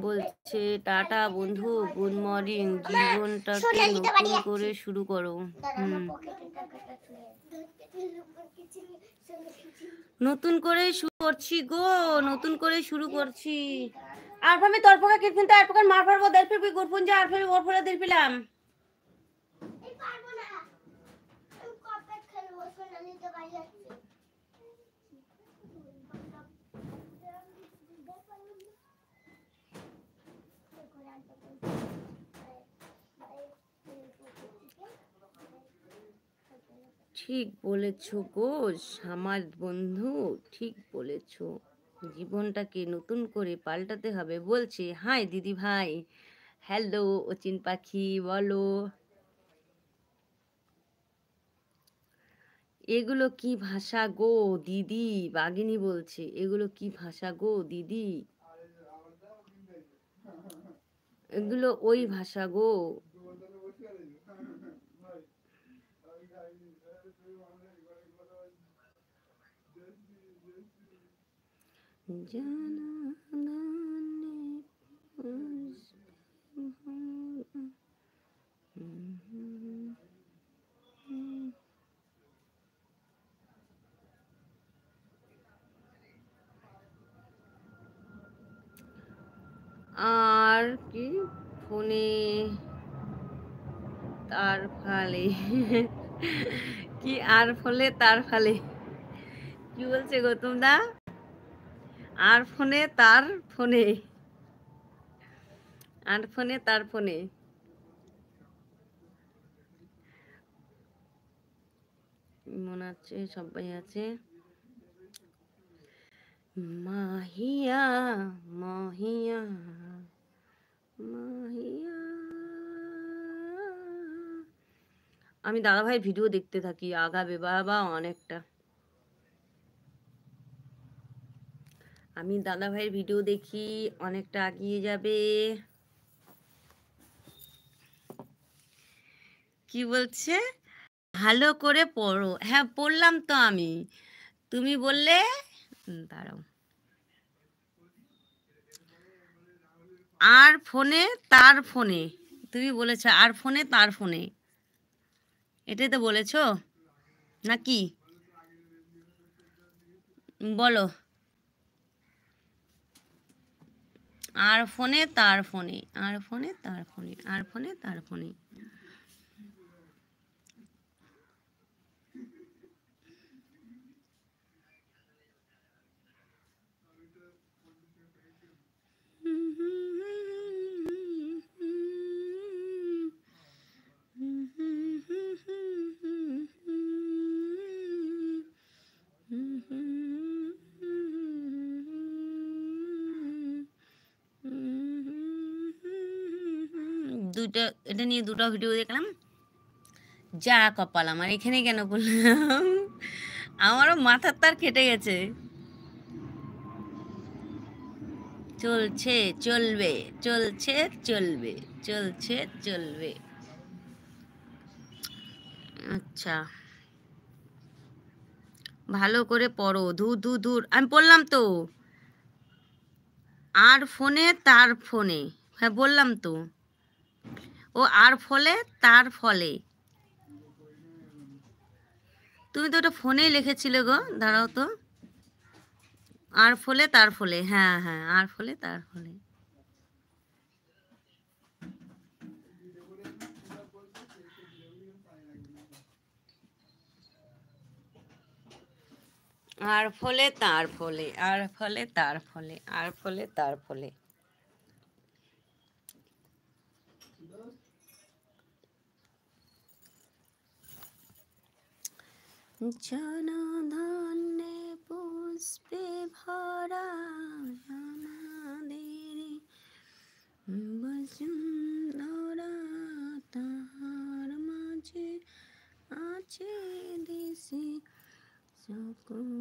বলছে টাটা বন্ধু, good morning, জীবনটাকে নতুন করে শুরু করো। নতুন করে শুরু করছি গো, নতুন করে শুরু করছি। আর আমি তোর পক্ষে কিন্তু আর পক্ষে মার পারবো দেখ ফিরবি গুড় পুঞ্জা আর ফিরবি ওর ফলে দিল পিলাম। ঠিক বলেছ গো আমার বন্ধু, ঠিক বলেছ, জীবনটাকে নতুন করে পাল্টাতে হবে বলছে। হাই দিদি ভাই, হ্যালো অচিন পাখি, বলো এগুলো কি ভাষা গো দিদি? বাগিনী বলছে এগুলো কি ভাষা গো দিদি? এগুলো ওই ভাষা গো। আর কি ফোনে তার ফালে কি আর ফলে তার ফালে কি বলছে গৌতম দা? আর ফোনে তার ফোনে, আর ফোনে তার ফোনে। মনে আছে সবাই আছে। মাহিয়া মাহিয়া মাহিয়া। আমি দাদাভাই ভিডিও দেখতে থাকি, আগাবে বাবা অনেকটা। আমি দাদাভাইয়ের ভিডিও দেখি, অনেকটা এগিয়ে যাবে। কি বলছে? ভালো করে পড়ো। হ্যাঁ পড়লাম তো আমি, তুমি বললে। দাঁড়াও। আর ফোনে তার ফোনে, তুমি বলেছো আর ফোনে তার ফোনে, এটাই তো বলেছো নাকি? বলো। আর ফোনে তার ফোনে, আর ফোনে তার ফোনে, আর ফোনে তার ফোনে। দুটো, এটা নিয়ে দুটো ভিডিও দেখলাম। যা কপাল আমার, এখানে কেন বললাম? আমারও মাথার তার কেটে গেছে। চলছে চলবে, চলছে চলবে, চলছে চলবে। আচ্ছা ভালো করে পড়ো। ধুর ধুর ধুর, আমি পড়লাম তো। আর ফোনে তার ফোনে, হ্যাঁ বললাম তো। ও আর ফলে তার ফলে, তুমি তো ওটা ফোনেই লিখেছিলে গো, দাঁড়াও তো। আর ফলে তার ফলে, হ্যাঁ হ্যাঁ, আর ফলে তার ফলে। আর ফলে তার ফলে, আর ফলে তার ফলে, আর ফলে তার ফলে। জনধন্যে পুষ্পে ভরা আমাদের বসুন্ধরা, তাহার মাঝে আছে দেশে সকল